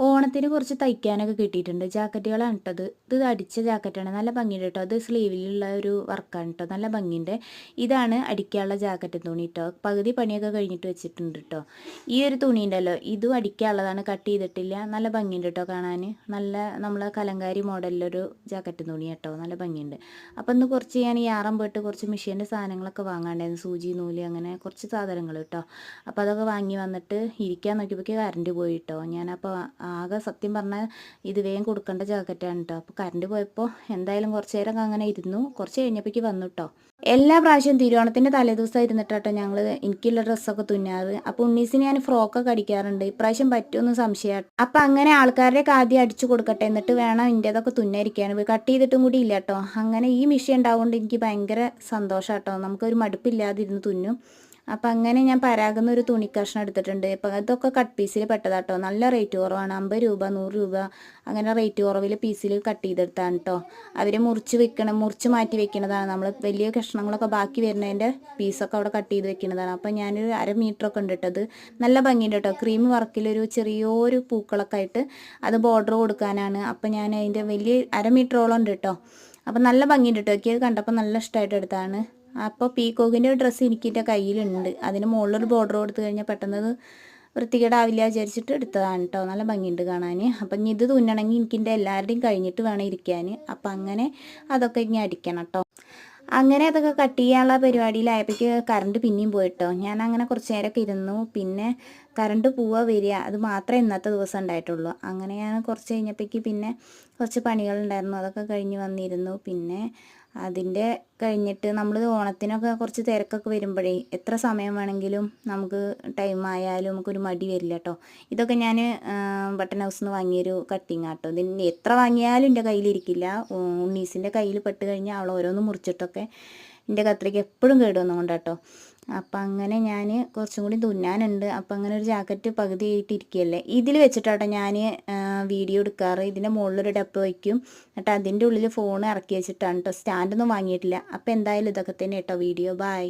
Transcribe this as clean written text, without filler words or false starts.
ഓണത്തിന് കുറച്ച് തയ്ക്കാനൊക്കെ കിട്ടിയിട്ടുണ്ട്. ജാക്കറ്റുകളാണ് കേട്ടോ ഇത് അടിച്ച ജാക്കറ്റാണ്. നല്ല ഭംഗിയുണ്ട് കേട്ടോ. അത് സ്ലീവിലുള്ള ഒരു വർക്കാണ് കേട്ടോ. നല്ല ഭംഗിയുണ്ട്. ഇതാണ് അടിക്കാനുള്ള ജാക്കറ്റ് തുണി കേട്ടോ. പകുതി പണിയൊക്കെ കഴിഞ്ഞിട്ട് വെച്ചിട്ടുണ്ട് കേട്ടോ. ഈ ഒരു തുണി ഉണ്ടല്ലോ, ഇതും അടിക്കാനുള്ളതാണ്. കട്ട് ചെയ്തിട്ടില്ല. നല്ല ഭംഗിയുണ്ട് കേട്ടോ കാണാൻ. നല്ല നമ്മളെ കലങ്കാരി മോഡലിലൊരു ജാക്കറ്റ് തുണി കേട്ടോ. നല്ല ഭംഗിയുണ്ട്. അപ്പം ഇന്ന് കുറച്ച് ഞാൻ യാറം പോയിട്ട് കുറച്ച് മെഷീൻ്റെ സാധനങ്ങളൊക്കെ വാങ്ങാണ്ടായിരുന്നു. സൂചി, നൂല്, അങ്ങനെ കുറച്ച് സാധനങ്ങൾ കേട്ടോ. അപ്പോൾ അതൊക്കെ വാങ്ങി വന്നിട്ട് ഇരിക്കാൻ നോക്കിയപ്പോൾ കറണ്ട് പോയി കേട്ടോ. ഞാനപ്പോൾ ആകെ സത്യം പറഞ്ഞാൽ ഇത് വേഗം കൊടുക്കേണ്ട ജാക്കറ്റാണ് കേട്ടോ. അപ്പോൾ കറണ്ട് പോയപ്പോൾ എന്തായാലും കുറച്ച് നേരം അങ്ങനെ ഇരുന്നു. കുറച്ച് കഴിഞ്ഞപ്പോഴേക്ക് വന്നു കേട്ടോ. എല്ലാ പ്രാവശ്യവും തിരുവോണത്തിൻ്റെ തലേദിവസം ഇരുന്നിട്ടോ ഞങ്ങൾ എനിക്കുള്ള ഡ്രസ്സൊക്കെ തുന്നാറ്. അപ്പോൾ ഉണ്ണീസിന് ഞാൻ ഫ്രോക്കൊക്കെ അടിക്കാറുണ്ട്. ഇപ്രാവശ്യം പറ്റുമെന്ന് സംശയമാണ്. അപ്പം അങ്ങനെ ആൾക്കാരുടെയൊക്കെ ആദ്യം അടിച്ചു കൊടുക്കട്ടെ, എന്നിട്ട് വേണം എൻ്റേതൊക്കെ തുന്നായിരിക്കാൻ. കട്ട് ചെയ്തിട്ടും കൂടി ഇല്ല കേട്ടോ. അങ്ങനെ ഈ മിഷ്യൻ ഉണ്ടാവുകൊണ്ട് എനിക്ക് ഭയങ്കര സന്തോഷം കേട്ടോ. നമുക്കൊരു മടുപ്പില്ലാതിരുന്ന് തുന്നും. അപ്പം അങ്ങനെ ഞാൻ പരാഗുന്ന ഒരു തുണി കഷ്ണം എടുത്തിട്ടുണ്ട്. ഇപ്പം ഇതൊക്കെ കട്ട് പീസിൽ പെട്ടതാട്ടോ. നല്ല റേറ്റ് കുറവാണ്. 50 രൂപ 100 രൂപ അങ്ങനെ റേറ്റ് കുറവിൽ പീസിൽ കട്ട് ചെയ്തെടുത്താണ് കേട്ടോ. അവർ മുറിച്ച് മാറ്റി വെക്കുന്നതാണ്. നമ്മൾ വലിയ കഷ്ണങ്ങളൊക്കെ ബാക്കി വരുന്നതിൻ്റെ പീസൊക്കെ അവിടെ കട്ട് ചെയ്ത് വെക്കുന്നതാണ്. അപ്പം ഞാനൊരു 1/2 മീറ്ററൊക്കെ ഉണ്ട് കേട്ടത്. നല്ല ഭംഗിയുണ്ട് കേട്ടോ. ക്രീം വർക്കിലൊരു ചെറിയൊരു പൂക്കളൊക്കെ ആയിട്ട് അത് ബോർഡർ കൊടുക്കാനാണ്. അപ്പം ഞാൻ അതിൻ്റെ വലിയ 1/2 മീറ്ററോളം ഉണ്ട് കേട്ടോ. അപ്പം നല്ല ഭംഗിയുണ്ട് കേട്ടോ. എനിക്ക് അത് കണ്ടപ്പോൾ നല്ല ഇഷ്ടമായിട്ട് എടുത്താണ്. അപ്പോൾ പീക്കോക്കിൻ്റെ ഒരു ഡ്രസ്സ് എനിക്കിൻ്റെ കയ്യിലുണ്ട്. അതിന് മുകളിലൊരു ബോർഡർ കൊടുത്തു കഴിഞ്ഞാൽ പെട്ടെന്ന് വൃത്തികേടാവില്ല വിചാരിച്ചിട്ട് എടുത്തതാണ് കേട്ടോ. നല്ല ഭംഗിയുണ്ട് കാണാൻ. അപ്പം ഇനി ഇത് തുന്നണമെങ്കിൽ എനിക്കിൻ്റെ എല്ലാവരുടെയും കഴിഞ്ഞിട്ട് വേണം ഇരിക്കാൻ. അപ്പം അങ്ങനെ അതൊക്കെ ഇനി അടിക്കണം കേട്ടോ. അങ്ങനെ അതൊക്കെ കട്ട് ചെയ്യാനുള്ള പരിപാടിയിലായപ്പോഴേക്ക് കറണ്ട് പിന്നെയും പോയിട്ടോ. ഞാൻ അങ്ങനെ കുറച്ച് നേരമൊക്കെ ഇരുന്നു. പിന്നെ കറണ്ട് പോവുക വരിക അത് മാത്രമേ ഇന്നത്തെ ദിവസം ഉണ്ടായിട്ടുള്ളൂ. അങ്ങനെ ഞാൻ കുറച്ച് കഴിഞ്ഞപ്പോഴേക്ക് പിന്നെ കുറച്ച് പണികളുണ്ടായിരുന്നു. അതൊക്കെ കഴിഞ്ഞ് വന്നിരുന്നു. പിന്നെ അതിൻ്റെ കഴിഞ്ഞിട്ട് നമ്മൾ ഓണത്തിനൊക്കെ കുറച്ച് തിരക്കൊക്കെ വരുമ്പോഴേ എത്ര സമയം വേണമെങ്കിലും നമുക്ക് ടൈം ആയാലും നമുക്കൊരു മടി വരില്ല കേട്ടോ. ഇതൊക്കെ ഞാൻ ബട്ടൺ ഹൗസിൽ നിന്ന് വാങ്ങിയൊരു കട്ടിങ് ആട്ടോ. ഇതിന് എത്ര വാങ്ങിയാലും എൻ്റെ കയ്യിലിരിക്കില്ല. ഉണ്ണീസിൻ്റെ കയ്യിൽ പെട്ട് കഴിഞ്ഞാൽ അവൾ ഓരോന്ന് മുറിച്ചിട്ടൊക്കെ എൻ്റെ കത്രിക എപ്പോഴും കേടുവന്നും കൊണ്ടാട്ടോ. അപ്പം അങ്ങനെ ഞാൻ കുറച്ചും കൂടി തുന്നാനുണ്ട്. അപ്പം അങ്ങനെ ഒരു ജാക്കറ്റ് പകുതി ആയിട്ടിരിക്കുകയല്ലേ. ഇതിൽ വെച്ചിട്ടാട്ടോ ഞാൻ വീഡിയോ എടുക്കാറ്. ഇതിൻ്റെ മുകളിലൊരു ഡപ്പ വയ്ക്കും. എന്നിട്ട് അതിൻ്റെ ഉള്ളിൽ ഫോൺ ഇറക്കി വെച്ചിട്ടാണ് കേട്ടോ. സ്റ്റാൻഡൊന്നും വാങ്ങിയിട്ടില്ല. അപ്പോൾ എന്തായാലും ഇതൊക്കെ തന്നെ കേട്ടോ വീഡിയോ. ബൈ.